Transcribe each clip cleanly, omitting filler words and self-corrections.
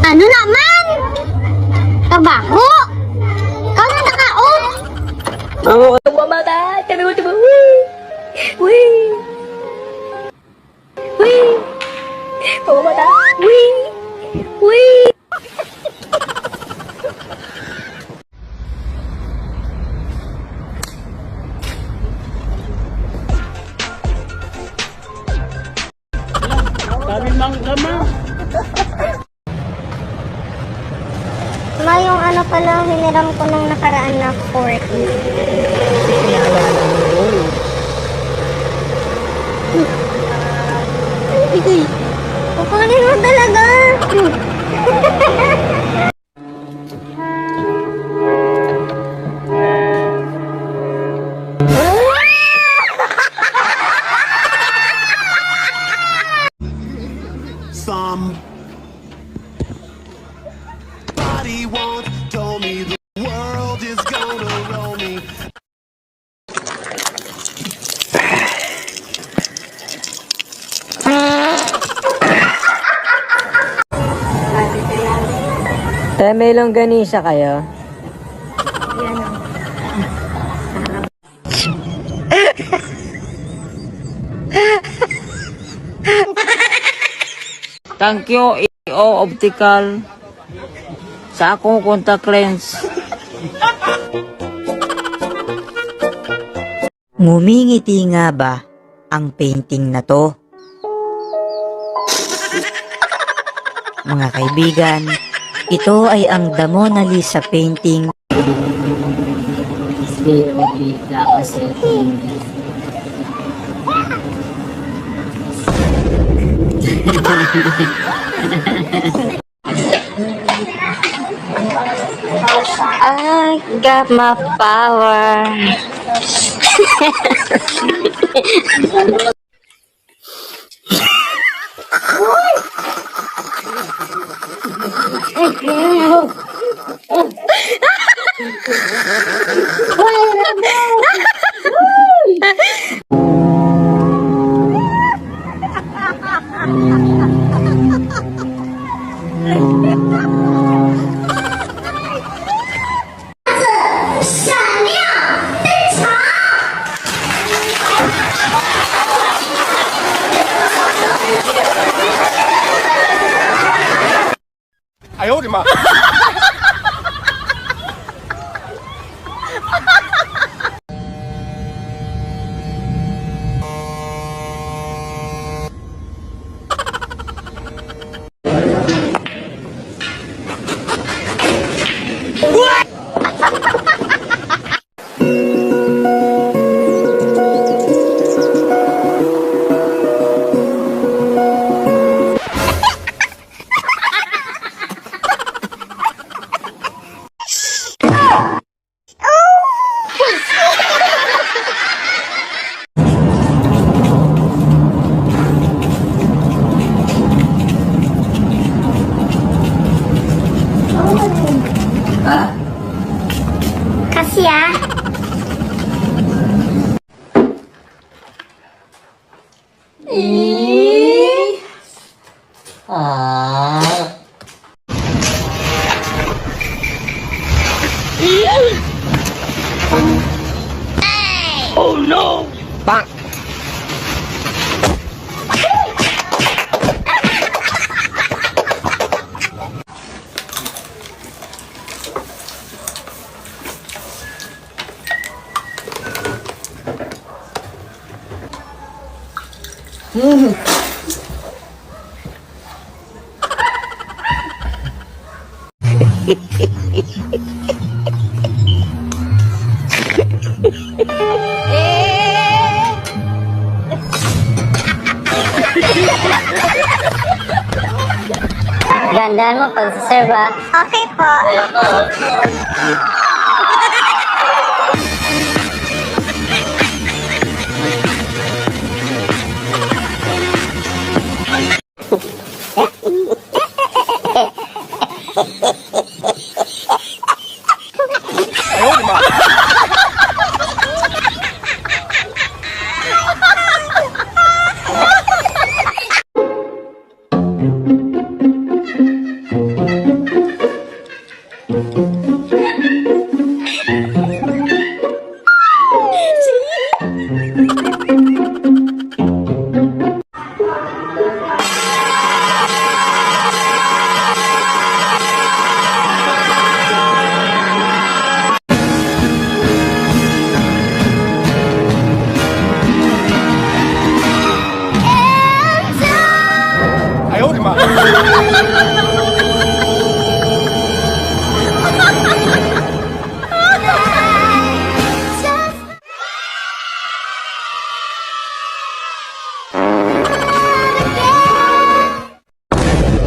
Ano naman? Trabaho? Ikaw na naka-off. Oo, mamata. Sabi ko, diba? Wee! Wee! Wee! Mamata. Wee! Wee! Dami mangga ma. Ma, yung ano pala, hiniram ko nung nakaraan na 40. Bigay. Kukunin mo talaga. Somebody once told me the world is gonna roll me. May longganisa kayo? Thank you, EO Optical, sa akong contact lens. Ngumingiti nga ba ang painting na to? Mga kaibigan, ito ay ang The Mona Lisa painting. I got my power. Kasi Oh no! Bang! gandaan mo pag-serve ah. Okay po.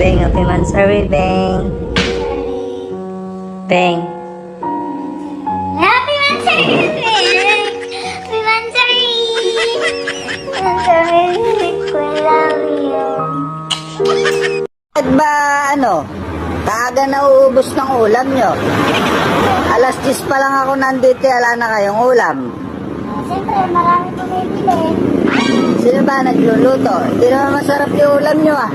Beng, happy Mansari, Beng. Beng. Happy Mansari! Happy Mansari! Mansari, I love you. At ba ano, kaaga na uubos ng ulam nyo? Alas 10 pa lang ako nandito, wala na kayong ulam. Siyempre, marami bumibili. Sino ba nagluluto? Hindi naman masarap yung ulam nyo ah.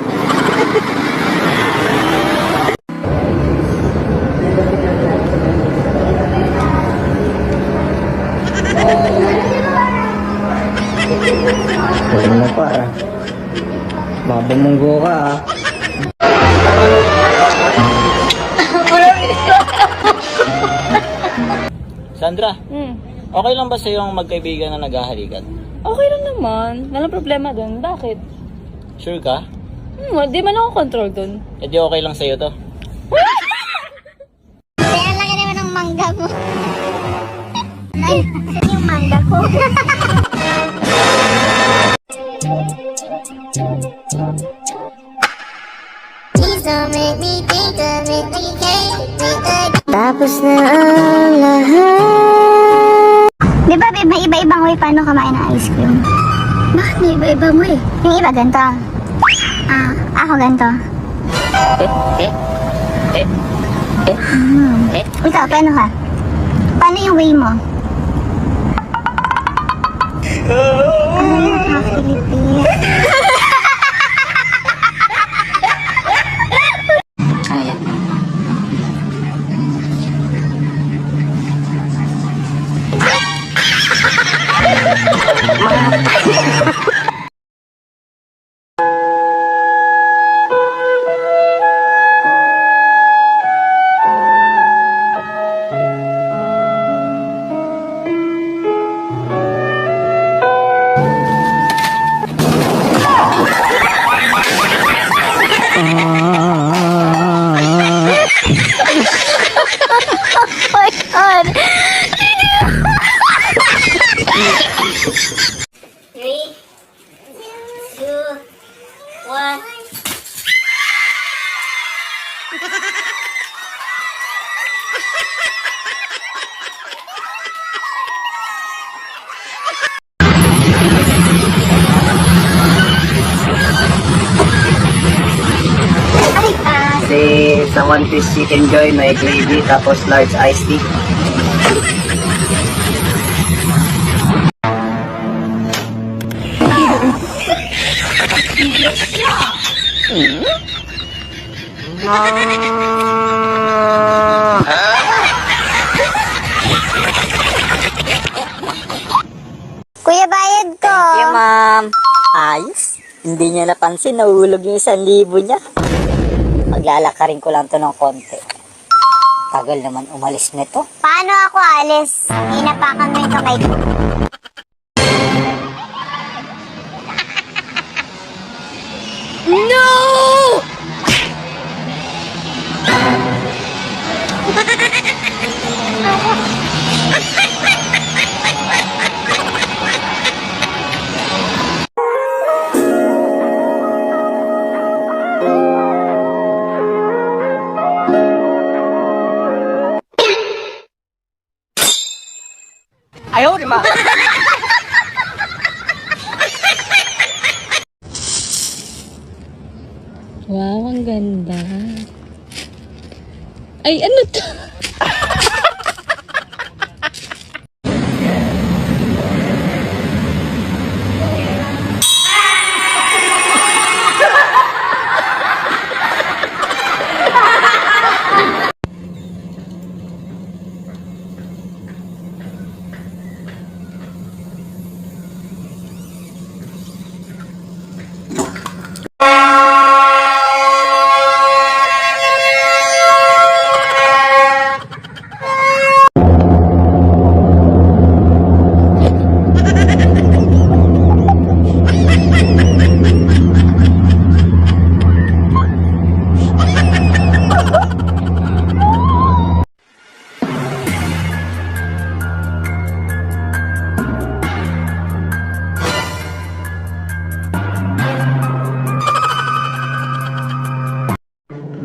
Huwag mo pa ah. Babamunggo ka ah. Sandra, okay lang ba sa'yo ang magkaibigan na naghahalikan? Okay lang naman. Walang problema doon. Bakit? Sure ka? Di man ako control doon. E di okay lang sa'yo to. Kaya laki naman ng mangga mo. Ay, saan yung mangga ko? Please don't make me think of it like you can't wait again. Tapos na ang lahat. Di ba may iba-ibang way paano kumain ng ice cream? Bakit may iba-ibang way? Yung iba ganito. Ako ganito. Ikaw, paano ka? Paano yung way mo? Nakaka-Philippines. Ayan. Three, two, one. Kasi sa one piece chicken joy may gravy tapos large iced tea. Kuya, bayad ko. Yung ma'am, ayos. Hindi niya napansin, nahulog yung 1,000 niya. Maglalakarin ko lang to ng konti. Tagal naman umalis nito. Paano ako alis? Inapakan mo ito kay... No! Wow, ang ganda. Ay, ano to?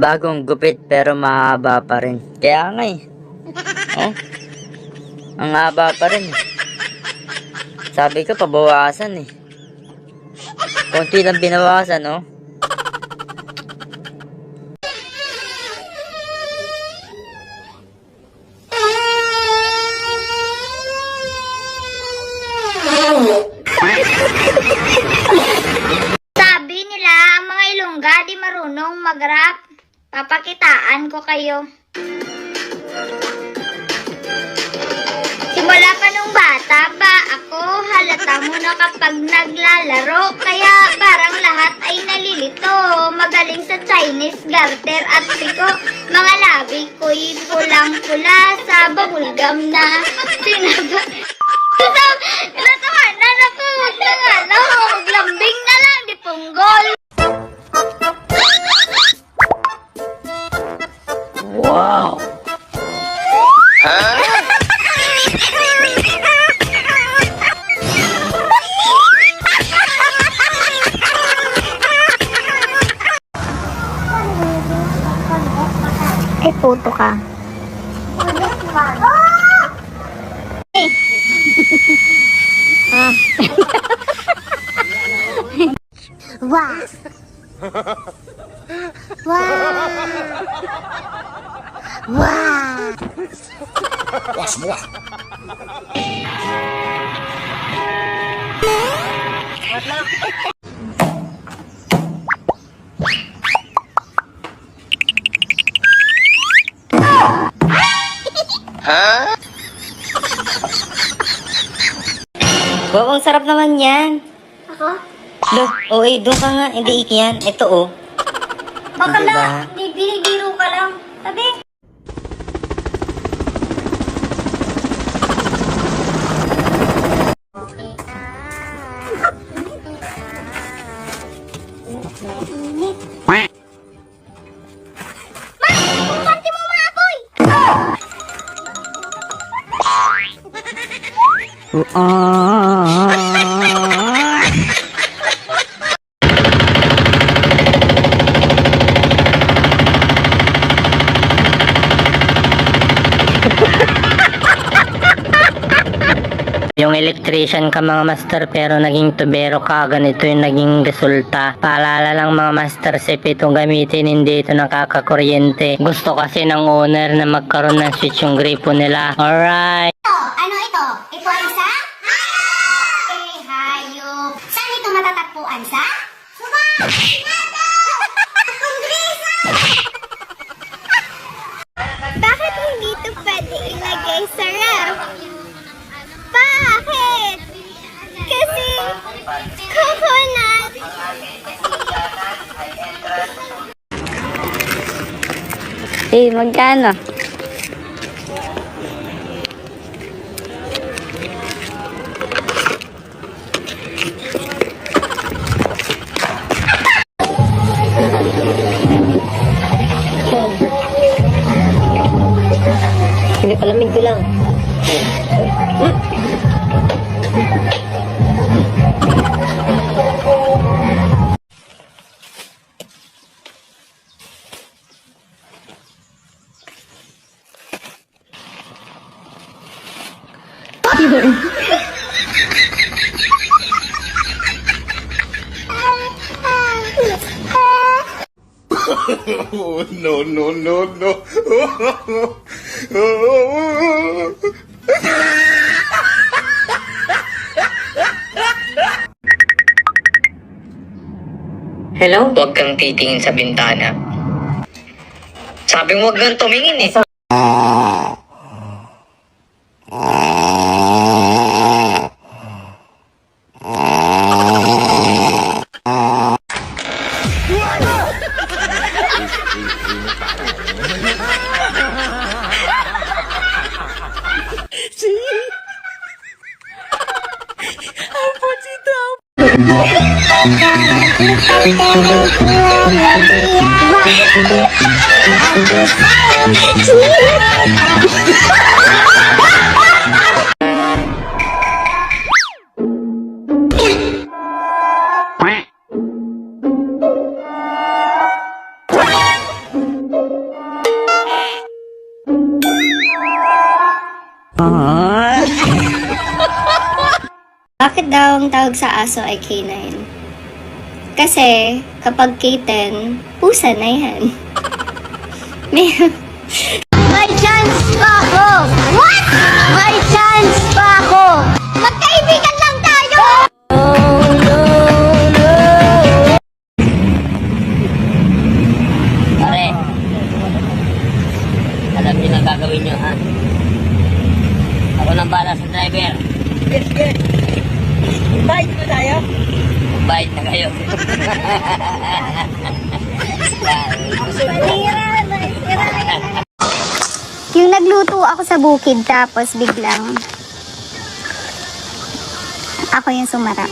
Bagong gupit pero mahaba pa rin. Kaya nga eh. Oh, ang haba pa rin. Sabi ko pabawasan eh. Konti lang binawasan, oh. Sabi nila, ang mga Ilongga di marunong mag-rap. Papakitaan ko kayo. Simula pa nung bata pa ako, halata mo na kapag naglalaro. Kaya parang lahat ay nalilito. Magaling sa Chinese garter at piko. Mga labi ko'y pulang-pula sa bubblegum na sinaba. Natawanan ako. Huwag na nga lang. Maglambing na lang. Di punggol. Wow! Ay, puto ka. Wow. Wow. Wow. Wow, ang sarap naman yan. Ako? Look, oh, doon ka nga. Hindi iki yan. Ito, oh. Baka Diba? na, binibiro ka lang. Sabi. Bakit mo maapoy? Yung electrician ka mga master pero naging tubero ka, ganito yung naging resulta. Paalala lang mga master, safe itong gamitin, hindi ito nakakakuryente. Gusto kasi ng owner na magkaroon ng switch yung gripo nila. Alright. Ano ito? Ito ay sa? Hayop. Saan ito matatagpuan sa? Suba! Kongresa! Bakit hindi ito pwede ilagay sa ref? Bakit? Kasi coconut. Magkano? Hindi palamig ko lang. Oh, no, no, no, no. Hello? Huwag kang titingin sa bintana. Sabi mo huwag kang tumingin eh. daw ang tawag sa aso ay canine. Kasi, kapag K10, pusa na yan. May chance pa ako! What? May chance pa ako! Magkaibigan lang tayo! Pare, alam niyo na gagawin niyo, ha? Ako nang bala sa driver. Sige. Bye na tayo. Bait na kayo. Yung nagluto ako sa bukid tapos biglang ako yung sumara.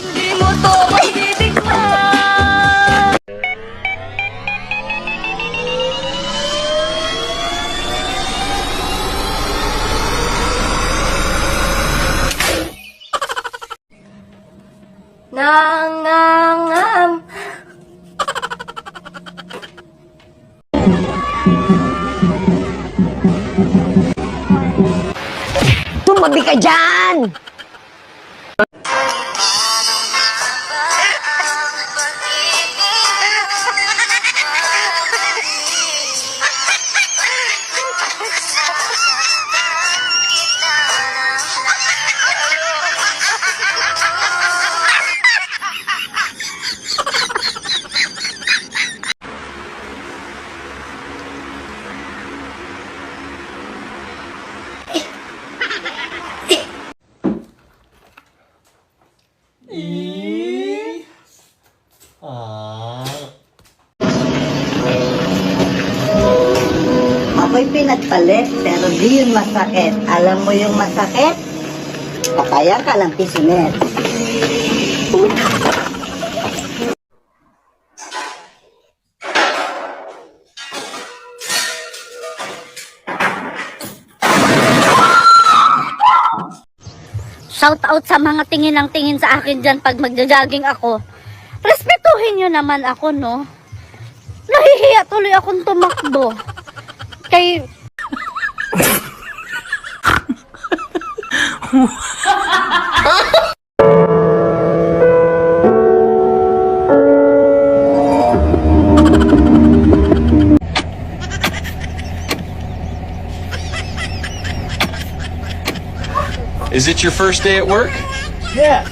Nangangam. Tumabi ka dyan! Ako'y pinagpalit, pero di yun masakit. Alam mo yung masakit? Kaya ka lang pisinet. Shout out sa mga tingin ng tingin sa akin dyan pag magja-jogging ako. Respetuhin nyo naman ako, no? Nahihiya tuloy akong tumakbo. Kay... Is it your first day at work? Yes.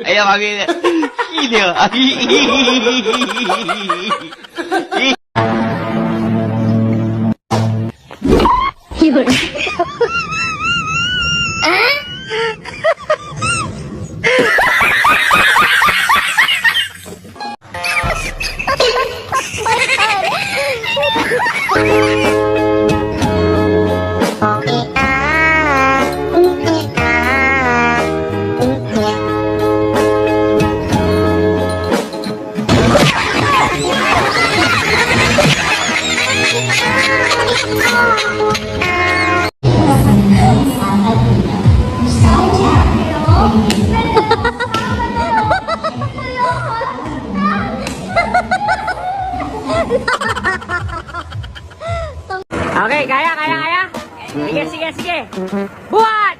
Ayaw kami na. Okay, kaya. Sige. Buhat!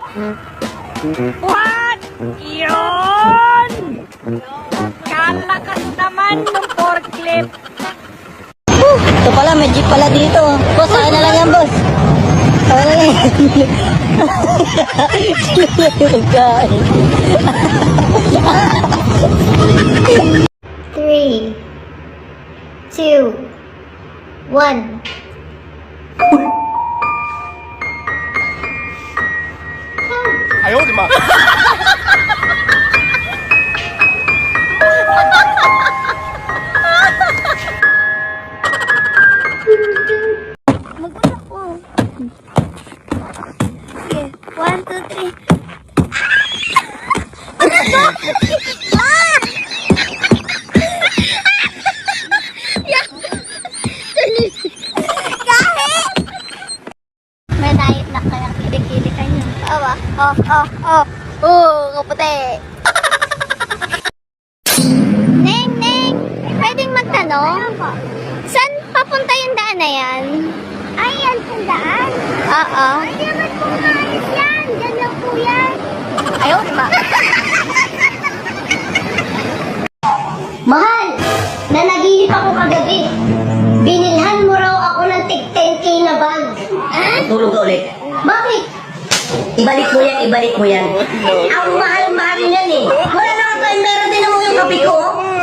Buhat! Yun! Kalakas naman ng forklift. Ito pala, may jeep pala dito. Boss, saan na lang yan, boss? Saan na lang yan? 3, 2, 1. Sige, 1, 2, 3. May diet na kaya kilikili kayo. Oh, kaputi. pwedeng magtanong? Saan papunta yung daan na yan? Ay, yan ang daan? Oo. Hindi naman po maayos yan. Diyan lang po yan. Ayaw, di ba? Mahal! Nanaginip ako kagabi. Binilhan mo raw ako ng tig 10K na bag. Tulog ka ulit. Bakit? Ibalik mo yan. Ang mahal-mahal yan eh. Wala na nga tayo, meron din naman yung kape ko.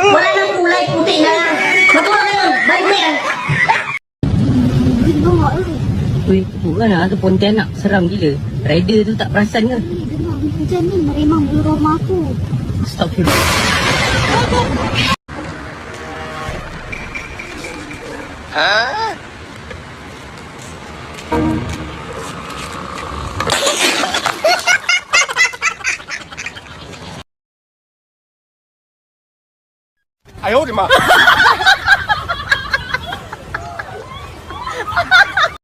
Wala nang kulay, puti na lang. Matuwa ka nun, balik mo yan. Uy, bukan lah tu Pontianak. Seram gila. Rider tu tak perasan ke? Diyan ni, marimang bulu rumah aku. Astagfirullah.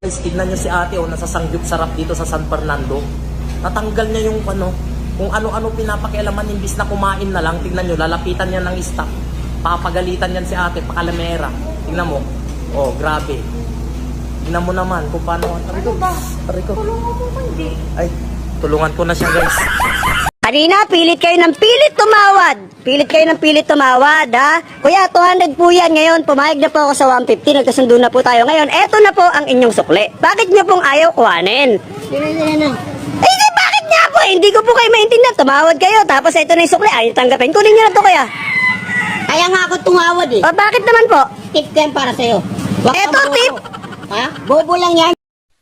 Guys, tignan nyo si ate nasa sangyup sarap dito sa San Fernando. Natanggal niya yung kung ano-ano pinapakialaman imbis na kumain na lang. Tignan nyo, lalapitan niya ng staff. Papagalitan yan si ate, pakalamera. Tignan mo. Oh, grabe. Tignan mo naman kung paano. Ano ba? Tulungan mo hindi. Ay, tulungan ko na siya guys. Kanina, pilit kayo ng pilit tumawad. Pilit kayo ng pilit tumawad, ha? Kuya, 200 po yan ngayon. Pumayag na po ako sa 150. Nagkasundo na po tayo ngayon. Eto na po ang inyong sukli. Bakit niyo pong ayaw kuhanin? Hindi, bakit nga po? Hindi ko po kayo maintindihan. Tumawad kayo. Tapos ito na yung sukli. Ayaw tanggapin. Kunin niyo na to, kuya. Kaya nga ako tumawad eh. O, bakit naman po? Tip ko yan para sa'yo. Eto, tip. Ha? Bobo lang yan.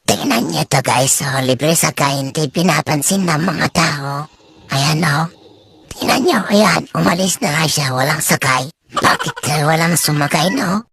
Tingnan niyo to guys, oh, libre sa kainti, pinapansin ng mga tao. Ayan oh, tingnan niyo, ayan, umalis na nga siya, walang sakay. Bakit walang sumakay, no?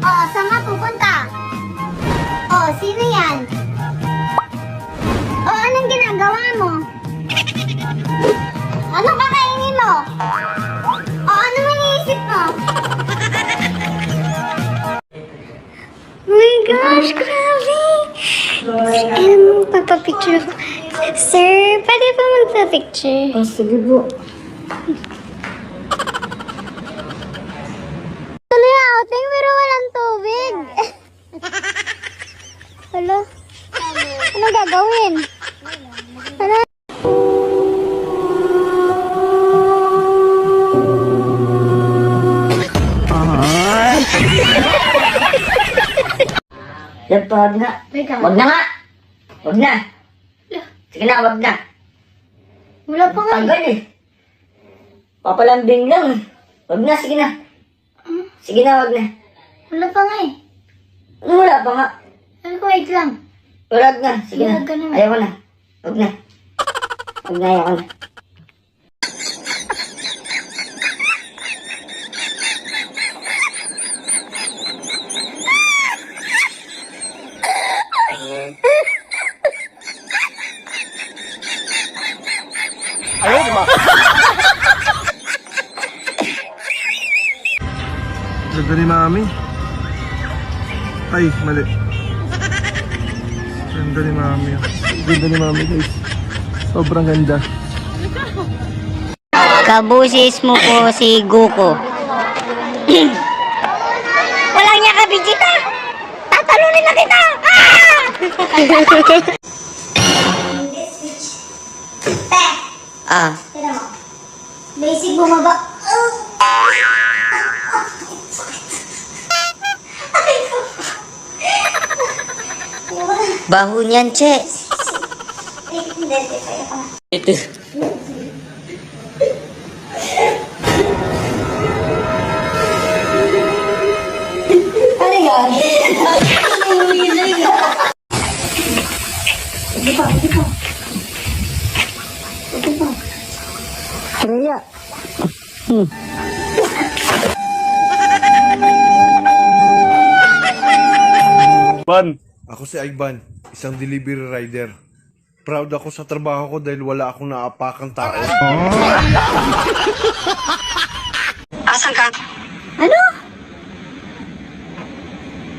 Oh, saan ka pupunta? Oh, sino yan? Oh, anong ginagawa mo? Anong kakainin mo? O, ano man iisip mo? Oh my gosh, grabe! Pagpapicture ako. Sir, pwede ba magpapicture? Oh, sige po. Tuloy outing pero walang tubig. Hello? Ano gagawin? Ano? Yan pa, wag na. Wag na nga. Wag na. Sige na, wag na. Wala pa nga. Tagal eh. Papalambing lang. Wag na, sige na. Sige na, wag na. Wala pa nga eh. Wala pa nga. Ano ko, wait lang. Wag na, sige na. Wag ka na. Ayaw ko na. Wag na. Wag na, ayaw ko na. Ganda ni Mami. Ay, mali. Ganda ni Mami. Ganda ni Mami, guys. Sobrang ganda. Kabusis mo po si Guko. Walang niya ka, Vegeta! Tatalunin na kita! Ah! Tira mo. Basic bumaba. Baho niyan, Che. Ito. Ano yan? Kaya. Ban! Ako si Ivan, isang delivery rider. Proud ako sa trabaho ko dahil wala akong naapakang tao. Asan ka? Ano?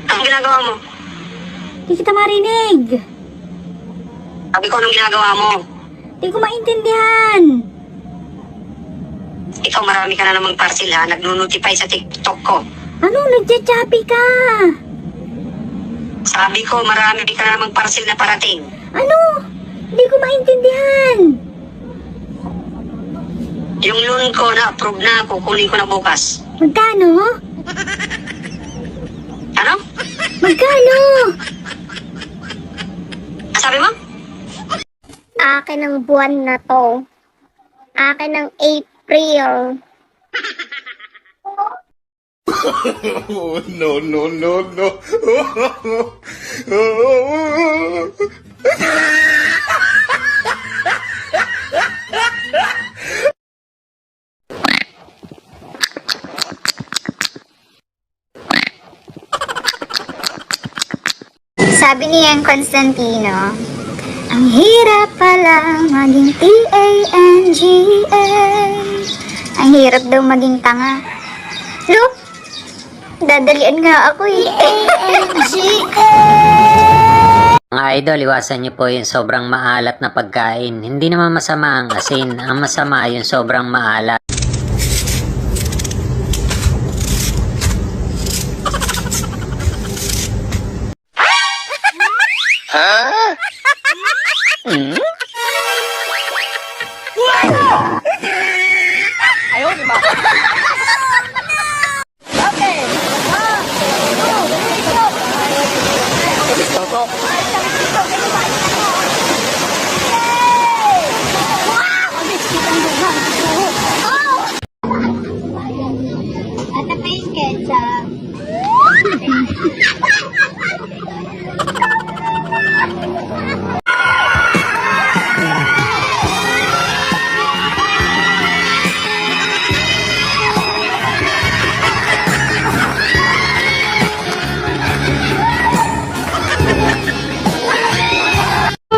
Anong ginagawa mo? Di kita marinig. Sabi ko, anong ginagawa mo? Di ko maintindihan. Ikaw, marami ka na namang parcel ha. Nag-notify sa TikTok ko. Ano? Nagchachapi ka. Sabi ko, marami ka na namang parcel na parating. Ano? Di ko maintindihan. Yung loan ko na-approve na, kukunin ko na bukas. Magkano? Ano? Magkano? Sabi mo? Akin ang buwan na to. Akin ang April. Oh, no, no, no, no. Sabi ni Yang Constantino, ang hirap pala maging T-A-N-G-A. Ang hirap daw maging tanga. Look, dadalian nga ako eh. T-A-N-G-A. Mga idol, iwasan niyo po yung sobrang maalat na pagkain. Hindi naman masama ang asin. Ang masama yung sobrang maalat. At pa yung ketchup.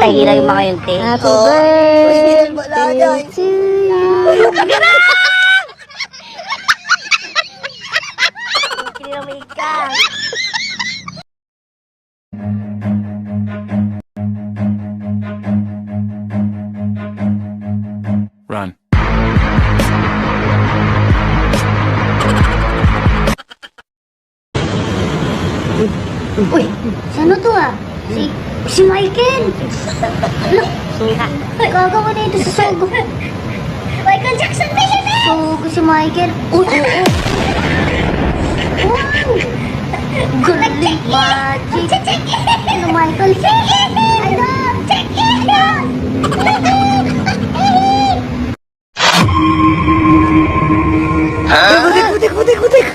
Tahira yung mga yun, te. Happy birthday to you. Kinamaikan. Run. Uy, sino to ah? Si Michael. Ay, gagawa na ito sa Sogo. Michael Jackson ba yun eh? Sogo si Michael. Uy, oo. Wow! Galing magic. Ano Michael? Ano? Kutik.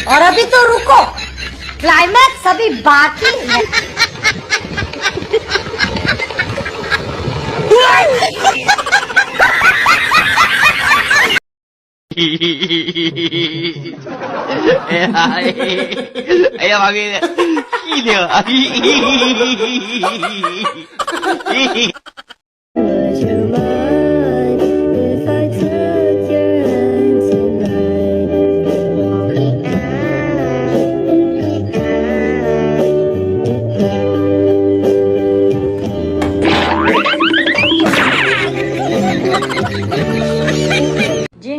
Ora bito ruko. Climate sabi baki. Ay, kami.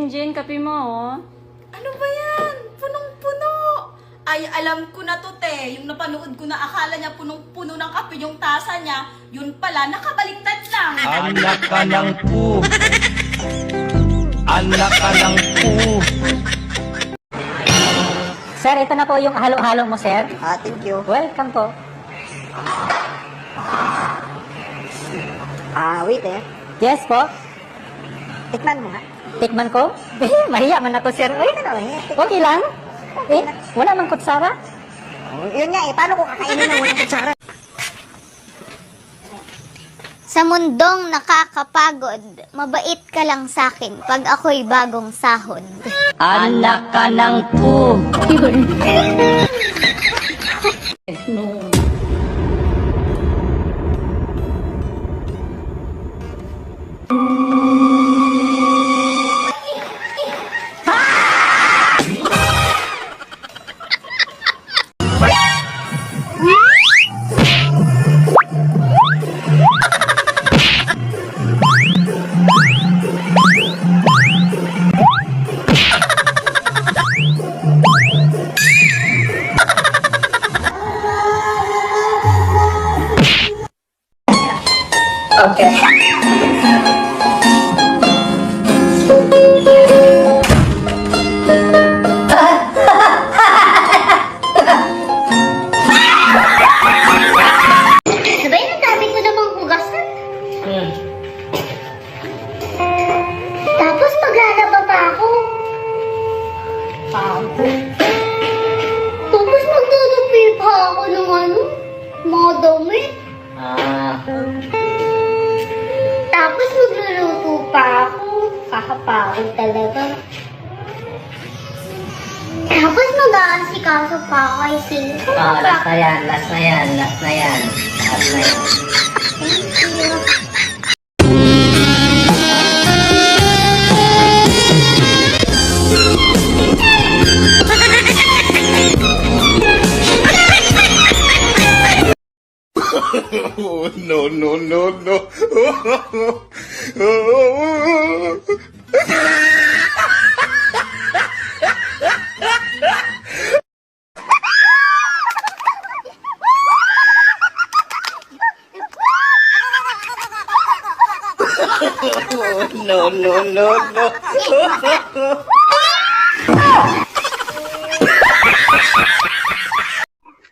Jing, kape mo, oh. Ano ba yan? Punong-puno. Ay, alam ko na to, te. Yung napanood ko na akala niya punong-puno ng kape yung tasa niya, yun pala, nakabaliktad lang. Anak ka ng pu. Anak ka ng pu. Sir, ito na po yung halo-halo mo, sir. Thank you. Welcome po. Wait eh. Yes po. Tikman mo nga. Tikman ko? Mahiya man ako, sir. Ay, okay lang. Wala mang kutsara? Yun nga eh, paano ko kakainin ng walang kutsara? Sa mundong nakakapagod, mabait ka lang sa'kin pag ako'y bagong sahod. Anak ka ng pu. Sabay na dami ko namang hugasan. Tapos maglalaba pa ako. Tapos magtutupi pa ako ng mga dumi. Tapos magluluto pa ako. Kakapagod talaga. Tapos mag-aasikaso pa ako ay singko. Last na yan. Oh, no. No.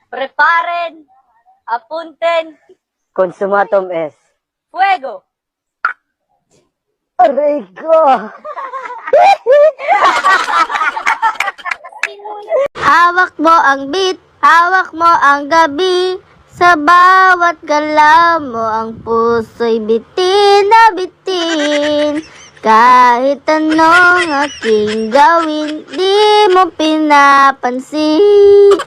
Preparen, apunten, Consumatum es. fuego! Aray ko! Hawak mo ang beat, hawak mo ang gabi. Sa bawat galaw mo ang puso'y bitin na bitin. Kahit anong aking gawin, di mo pinapansin.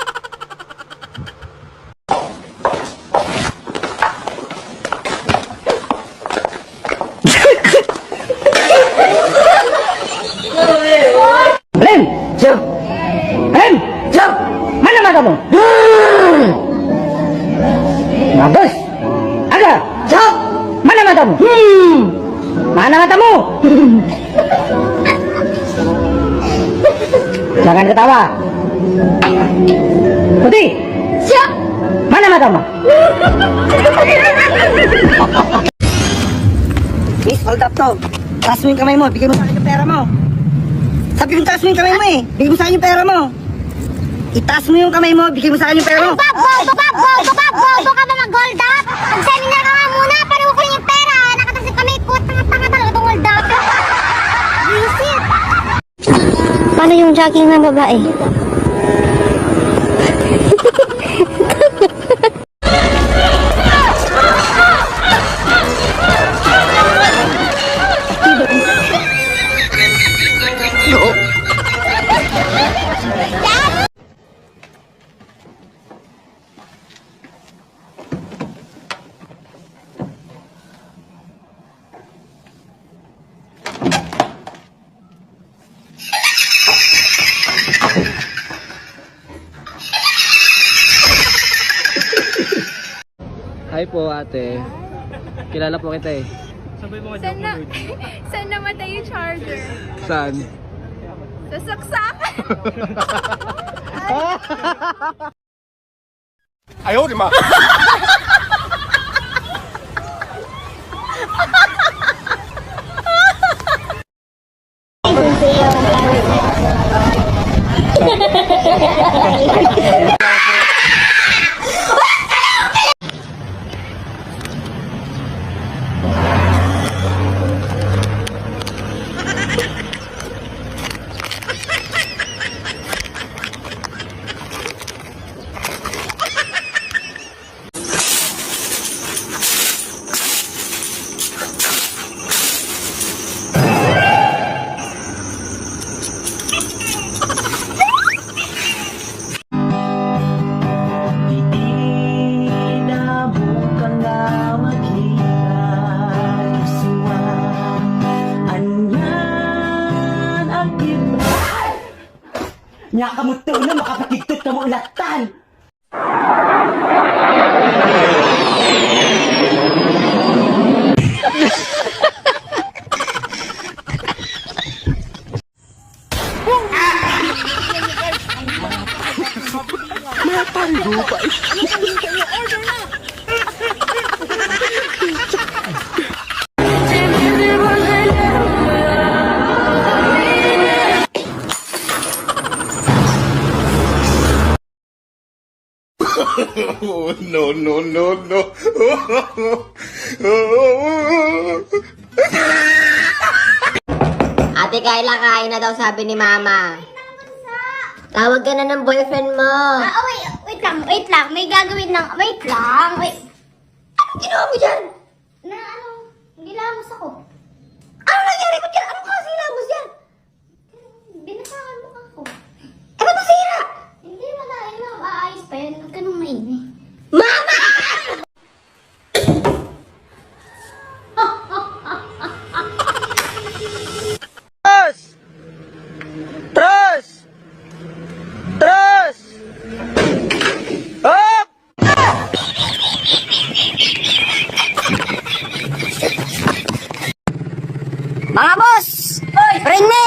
yan? Mana mata mo? Jangan ketawa. Putih. Siap. Mana mata mo? Miss, hold up to. Taas mo yung kamay mo. Bigay mo sa akin yung pera mo. Sabi ko, taas mo yung kamay mo eh. Bigay mo sa akin yung pera mo. Itaas mo yung kamay mo. Bigay mo sa akin yung pera mo. Bobo ka ba mag-hold up? Mag-seminar ka nga muna, pareho ko yung pera. Nakatasip kami po, tanga-tanga talaga itong hold up. Visit. Paano yung jogging ng babae? Hi po ate. Kilala po kita eh. Saan namatay yung charger? Saan? Sa saksakan! Ayaw, di ma. Nya kamu tuh na makapagigtot ka mo ulatan. Oh, no, no, no, no. Ate Kayla, kain na daw sabi ni Mama. Tawag ka na ng boyfriend mo. Wait lang. May gagawin ng, wait lang. Anong ginawa mo dyan? Nilamos ako. Ano nangyari ko dyan? Anong kasi lamos yan? Binasakan mo ako. Eh, ba't nasira? Hindi, wala. Aayos pa yun. Huwag ka nung maingay. Mama! Mga boss! Ring me!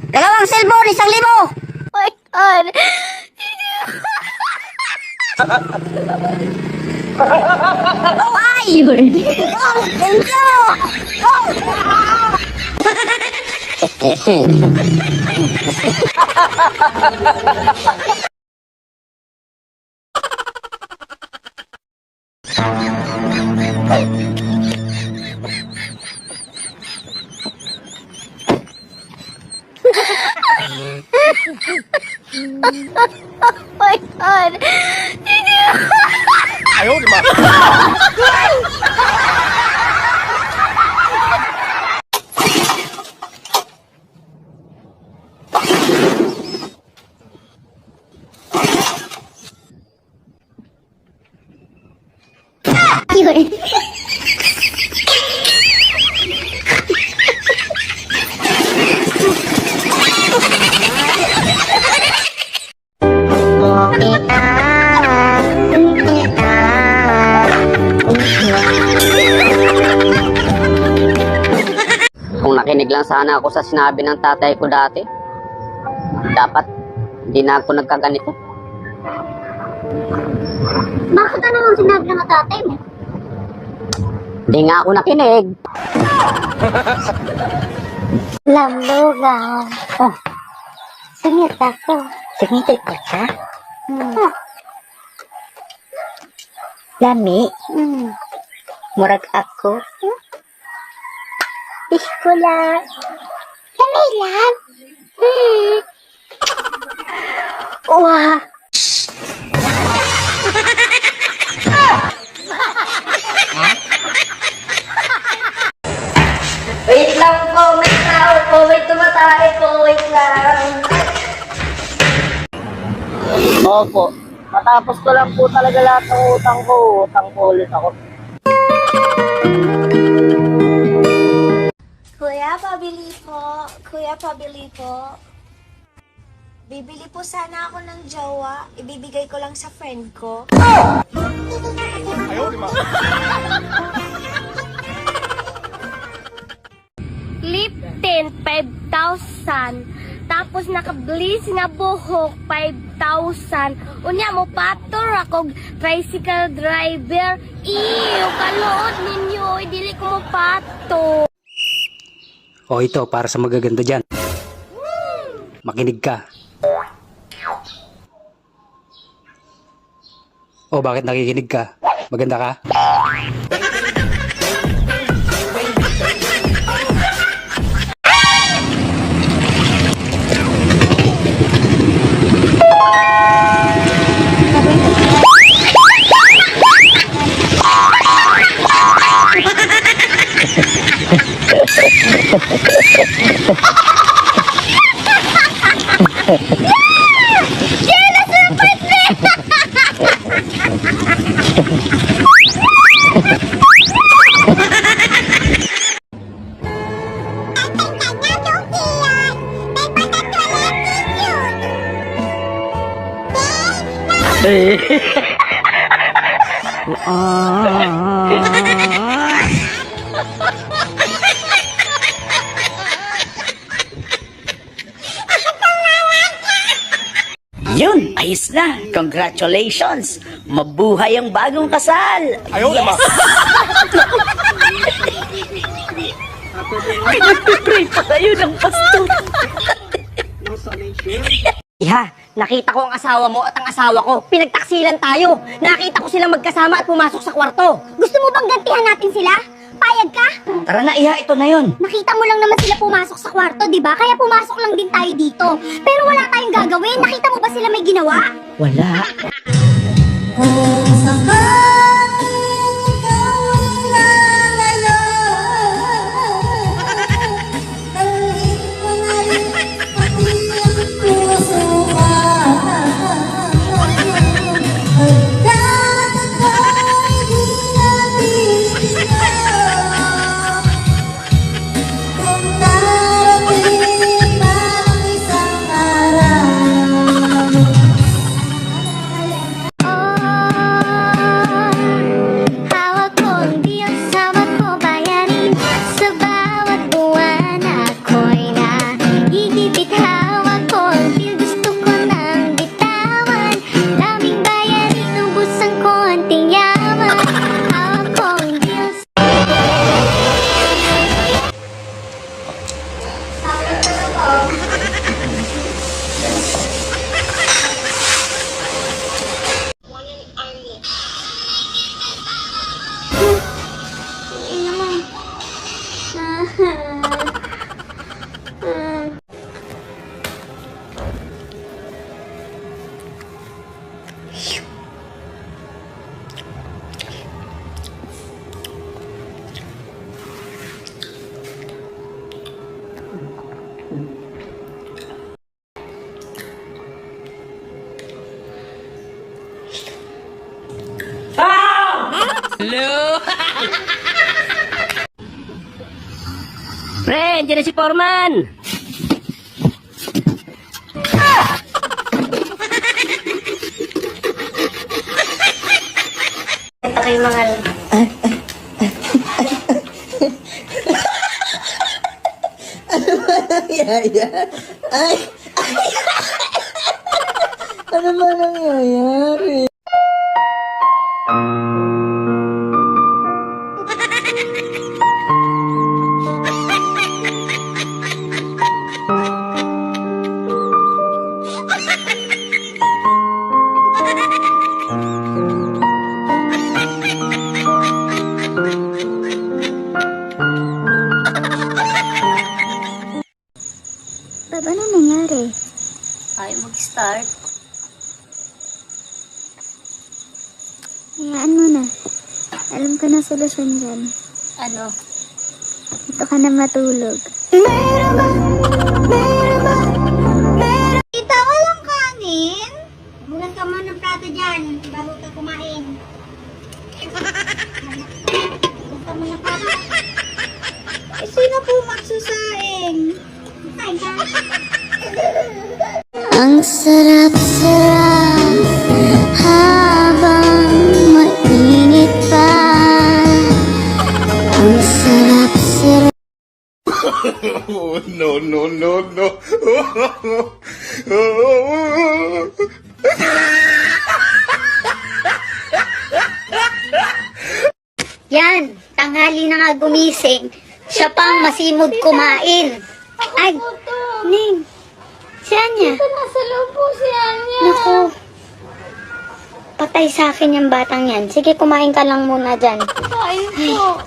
Dalawang cellphone, 1,000! My God! Why? Thank you! Oh my God! Ayaw, di ma. Yun. Nakinig lang sana ako sa sinabi ng tatay ko dati. Dapat hindi na ako nagkaganito. Bakit ano nang sinabi ng tatay mo? Hindi nga ako nakinig. Lambugan. Oh. Singit ako. Singitig ko siya? Lami? Murag ako? Iskula. Kamilan. Wah! Wait lang po, may tao po, may tumatay po, wait lang. Opo. Matapos ko lang po talaga lahat ng utang ko. Utang ko ulit ako. Kuya, pabili po. Kuya, pabili po. Bibili po sana ako ng jowa. Ibibigay ko lang sa friend ko. Lip tint, 5,000. Tapos naka-bleach nga buhok, 5,000. Unya mo pator ako, tricycle driver. Iyo, kalood ninyo, dili ko mo pato. O ito, para sa magaganda dyan. Makinig ka. O bakit nakikinig ka? Maganda ka? Yun, ayos na. Congratulations. Mabuhay ang bagong kasal. Ayaw naman. Pinagpipray pa kayo ng pastor. Iha, nakita ko ang asawa mo at ang asawa ko. Pinagtaksilan tayo. Nakita ko silang magkasama at pumasok sa kwarto. Gusto mo bang gantihan natin sila? Payag ka? Tara na, Iha, ito na yun. Nakita mo lang naman sila pumasok sa kwarto, di ba? Kaya pumasok lang din tayo dito. Pero wala tayong gagawin. Nakita mo ba sila may ginawa? Wala. Hawak ko ang Diyos, hawak ko bayarin. Sa bawat buwan ako'y nahihigipit. Hawak ko ang Diyos, gusto ko nang bitawan. Daming bayarin, ubus ang konting yaman. Hawak ko ang Diyos. Hello? Pre, andyan na si Foreman. Ito kayo mga... nangyayari? Ay! Ano ba nangyayari? Baba, ano nangyari? Ayaw mag-start. Hayaan mo na. Alam ko na solusyon dyan. Ano? Dito ka na matulog. Tita, walang kanin? Bulan ka muna ng plato dyan bago ka kumain. Bulan ka muna ng plato. Eh, sino po magsusaing? Kain ka. Ang sarap-sarap habang mainit pa. Ang sarap-sarap. Oh, no, no, no, no. Yan, tanghali na nga gumising. Siya pang masimod kumain. Ay, Ning, si Anya. Nasa loob po si Anya. Naku, patay sa akin yung batang yan. Sige, kumain ka lang muna dyan. Kain po.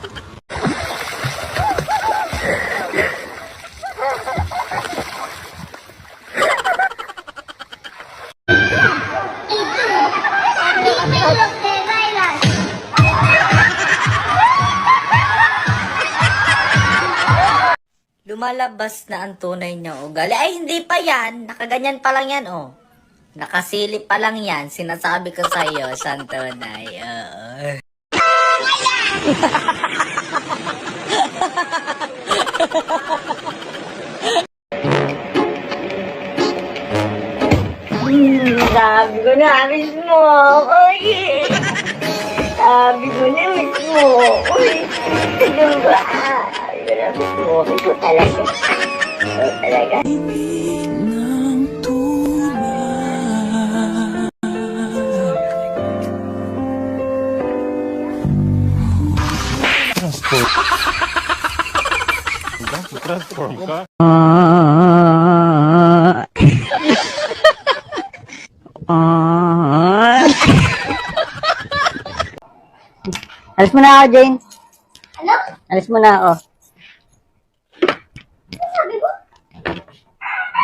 Lumalabas na ang tunay niya ugali. Ay, hindi pa yan. Nakaganyan pa lang yan, oh. Nakasilip pa lang yan. Sinasabi ko sa'yo, Santonay. Oo. Sabi ko na, miss mo. Uy. Sabi ko na, miss mo. Uy. Ano ba? Sabi ko na, miss mo. Miss mo talaga. Miss mo talaga. Transform ka? Alis mo na ako, Jane. Ano? Alis mo na ako. Ano sabi mo?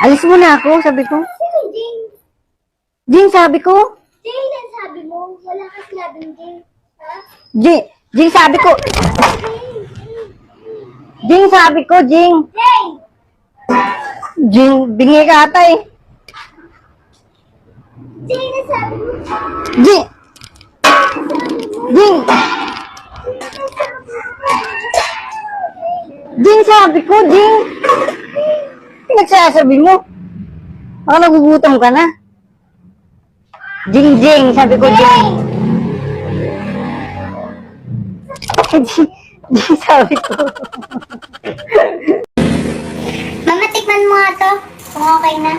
Alis mo na ako, sabi ko. Sino Jing? Jing, sabi ko. Jing ang sabi mo. Wala ka sinabing Jing. Ha? Jing, sabi ko. Jing, sabi ko, Jing. Jing! Jing, bingi ka ata eh. Jing ang sabi mo. Jing! Jing! Jing, sabi ko, Jing! Pinagsasabi mo. Baka nagugutom ka na. Jing, Jing, sabi ko, Jing. Jing, Jing, sabi ko. Mama, tikman mo nga to. Kung okay na.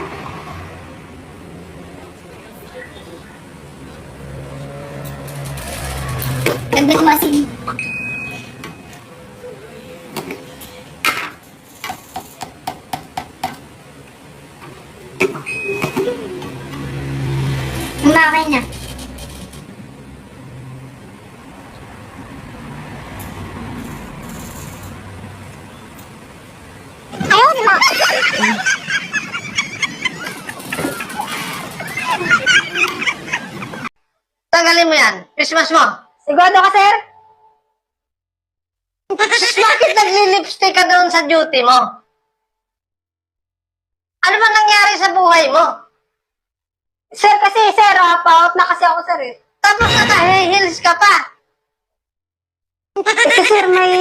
Dagdag mo asin. Okay na. Ayaw na. Tagalin mo yan. Christmas mo. Sigurado ka, sir? Bakit nagli-lipstick ka doon sa duty mo? Ano ba nangyari sa buhay mo? Sir, kasi, sir, pa-out na kasi ako, sir, eh. Tapos naka-heels ka pa. Kasi, sir, may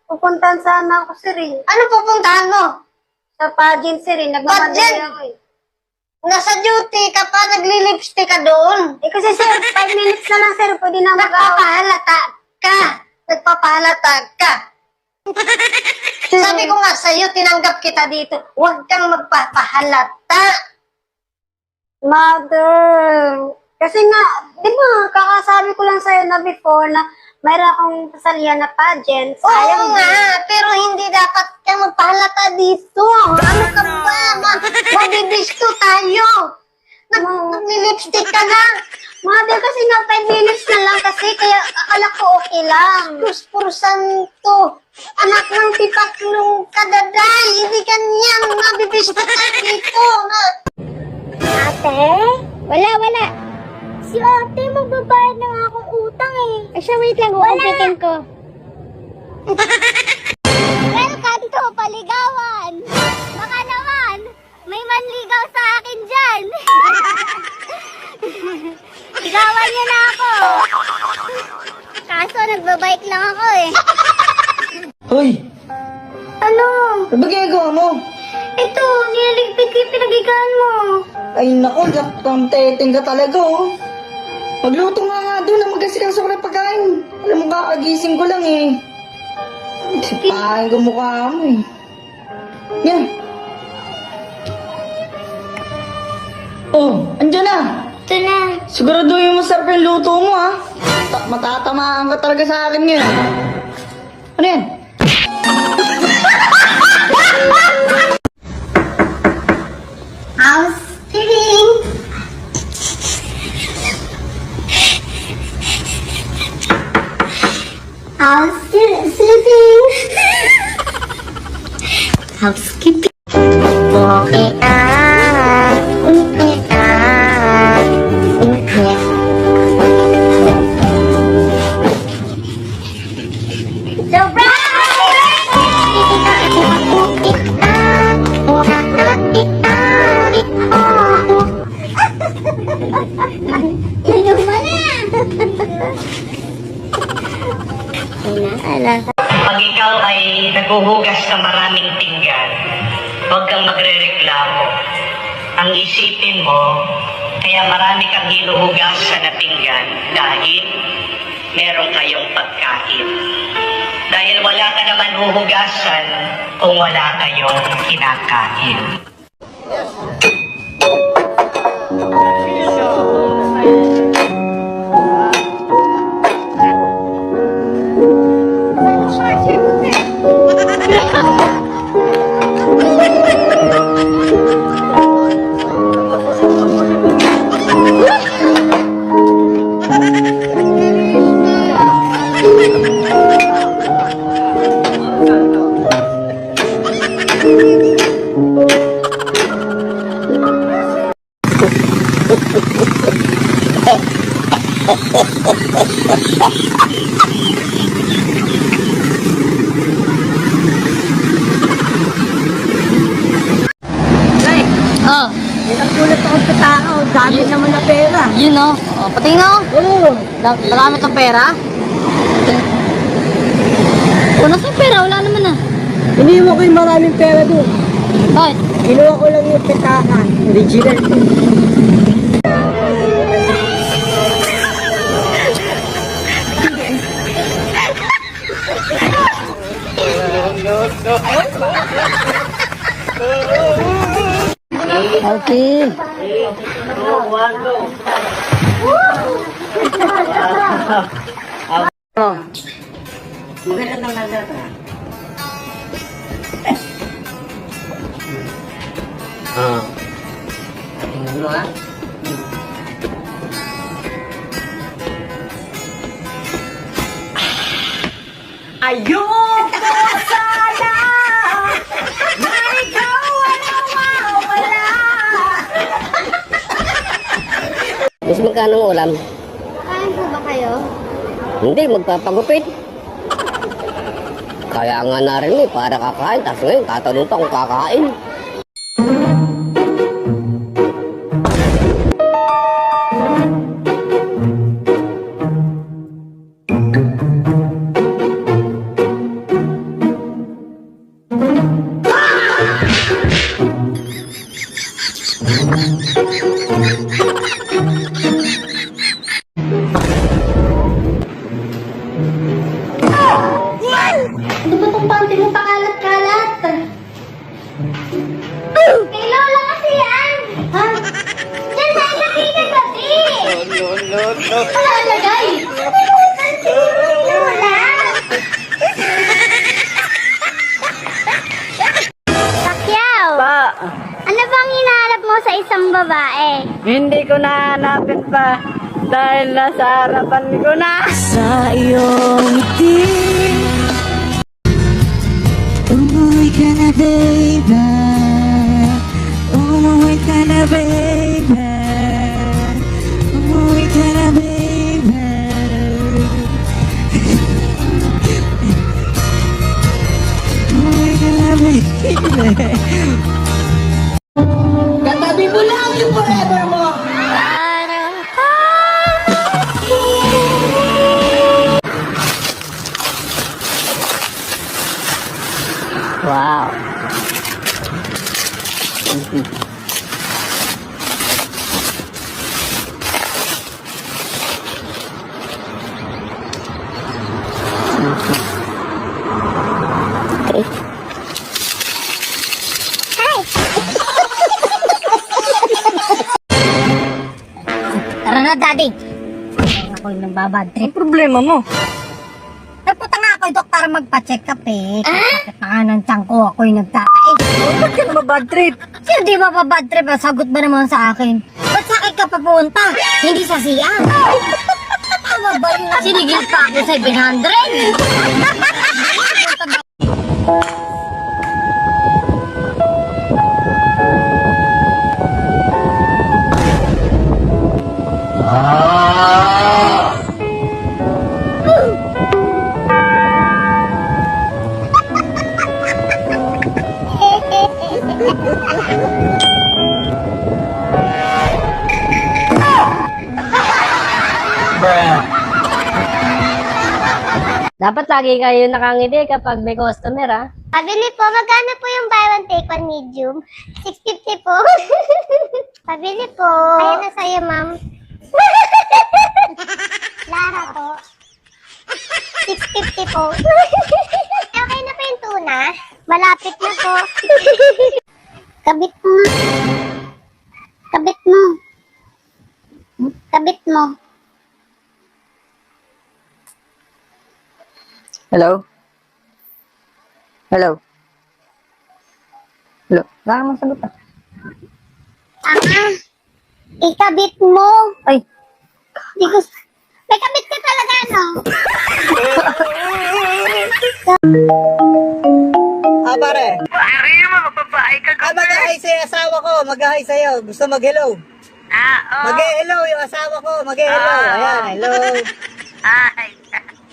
pupuntahan sana ako, sir, eh. Ano pupuntahan mo? Sa pageant, sir, eh. Nagmamadali Pageant? ako, eh. Nasa duty ka pa, nagli-lipstick ka doon. Eh, kasi, sir, 5 minutes na lang, sir. Pwede na mag-out. Nagpapahalata ka. Nagpapahalata ka. Sabi ko nga sa'yo, tinanggap kita dito. Huwag kang magpapahalata. Mother, kasi nga, di ba, kakasabi ko lang sa'yo na before na mayroon akong pasalihan na pageant. Oo nga, pero hindi dapat kang magpahalata dito. Ano ka ba? Mabibisto tayo. Nag-lipstick ka na. Mother, kasi nga 5 minutes na lang kasi, kaya akala ko okay lang. Purusan to. Anak ng tipaklong kadaday. Hindi ganyan. Mabibisto tayo dito. Ate? Wala. Si ate, magbabayad na nga akong utang eh. Ay siya, wait lang, uumpitin ko. Welcome to Paligawan! Baka naman, may manligaw sa akin dyan. Ligawan niyo na ako. Kaso nagbabike lang ako eh. Hoy! Ano? Ano ba ginagawa mo? Ito, nilaligpit ko yung pinagigaan mo. Ay nako, teteng ka talaga oh. Magluto nga doon na magasikaso ko ng pagkain. Alam mo, kakagising ko lang eh. Sipahin ko mukha mo eh. Yan. Oh, andyan na. Ito na. Siguraduhin mo sarap yung luto mo ha. Matatamaan ka talaga sa akin ngayon. Ano yan? Housekeeping. Housekeeping. Housekeeping. Pag ikaw ay naghuhugas ng maraming pinggan, huwag kang magre-reklamo. Ang isipin mo, kaya marami kang hinuhugasan na pinggan dahil meron kayong pagkain. Dahil wala ka naman huhugasan kung wala kayong kinakain. Oh. Nagulat ako sa tao. Dami naman na pera. Yun oh. Oh, patingin oh. Oo. Nagamit ang pera? Nasa yung pera? Wala naman ah. Iniwan ko yung maraming pera doon. Bakit? Kinuha ko lang yung petahan. Original. Okay. Oh. Ayoko sana na ikaw ang nawawala. Mas magkano ang ulam? Kain po ba kayo? Hindi, magpapagupit. Kaya nga narin eh, para kakain. Tapos ngayon, tatanong pa kung kakain. Ano ba itong panty mo pakalat-kalat? Wala lagay. Wala. Pacquiao. Ano bang hinahanap mo sa isang babae? Hindi ko nahanapin pa dahil nasa harapan ko na. Sa iyong ngiti, umuwi ka na baby, umuwi ka na baby, umuwi ka na baby. Umuwi ka na baby. Katabi mo lang yung forever mo. Wow. Tara na, Daddy. Ako'y nababad trip. Ang problema mo? Nagpunta nga ako dok para magpa-check up eh. Sakit na nga ng tiyan ko, ako'y nagtatae. Ba't ka naman bad trip? Sino di ba pa bad trip? Sagot ba naman sa akin? Ba't sa akin ka papunta? Hindi sa siya. Tama ba yun? Sinigil pa ako sa 700. Dapat lagi kayo nakangiti kapag may customer, ha? Pabili po, magkano po yung buy one take one medium? 650 po. Pabili po. Ayan na sa'yo, ma'am. Lara po. 650 po. Okay na po yung tuna. Malapit na po. Kabit mo. Kabit mo. Kabit mo. Hello? Hello? Hello? Baka mo sagot pa. Ikabit mo. Ay. Di ko... May kabit ka talaga, no? Pare. Pare, magbabae ka ka. Mag-hi sa'yo asawa ko. Mag-hi sa'yo. Gusto mag-hello. Mag-hello yung asawa ko. Mag-hello. Ayan, hello.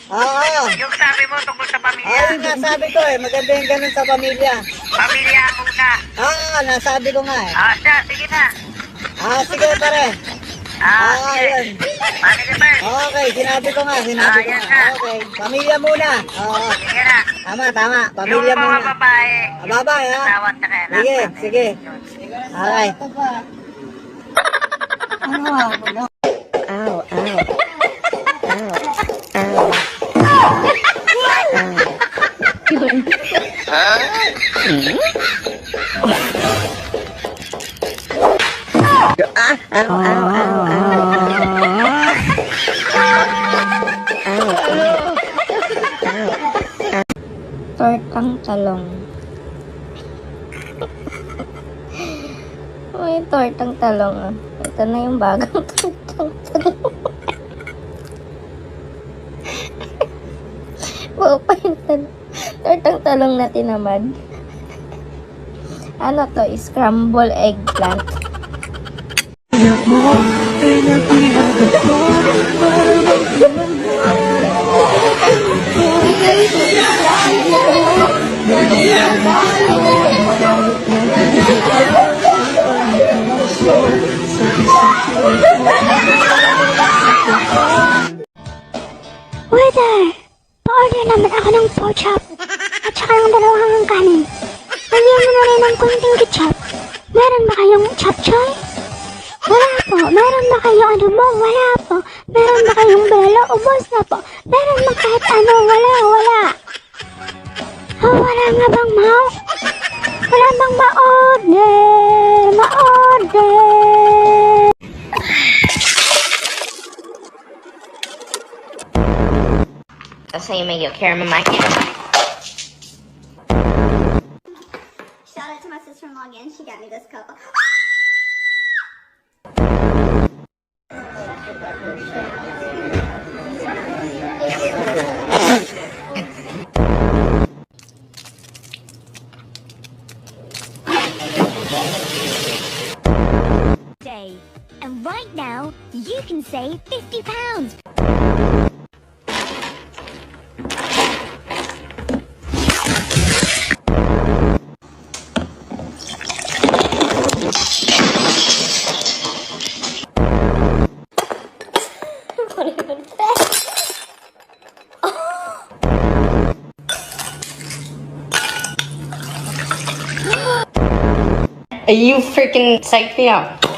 Oo. Yung sabi mo tungkol sa pamilya. Ayun nga sabi ko eh. Maganda yung ganun sa pamilya. Pamilya muna. Nasabi ko nga eh. Siya, sige na. Sige pare. Ayun. Family first. Okay, sinabi ko nga. Okay, pamilya muna. Oo. Sige na. Tama. Pamilya Yung muna. mga babae. Babae ha? Tawat na kaya. Sige. Okay. Tortang talong. May tortang talong ah. Ito na yung bagang tortang talong. Buo pa yung tortang talong na tinamad. Ano to? Scramble eggplant. Waiter! Pa-order naman ako ng pork chop at saka yung dalawang kanin. Lagyan mo na rin ng konting ketchup. Meron ba kayong chapchoy? Wala po. Meron ba kayong adobo? Wala po. Meron ba kayong belo? Ubos na po. Meron ba kahit ano? Wala. Wala nga bang mau? Wala bang ma-order? Tapos sa'yo may care mamaya. Shout out to my sister-in-law again. She got me this cup. Day. And right now, you can save £50. You freaking psyched me out.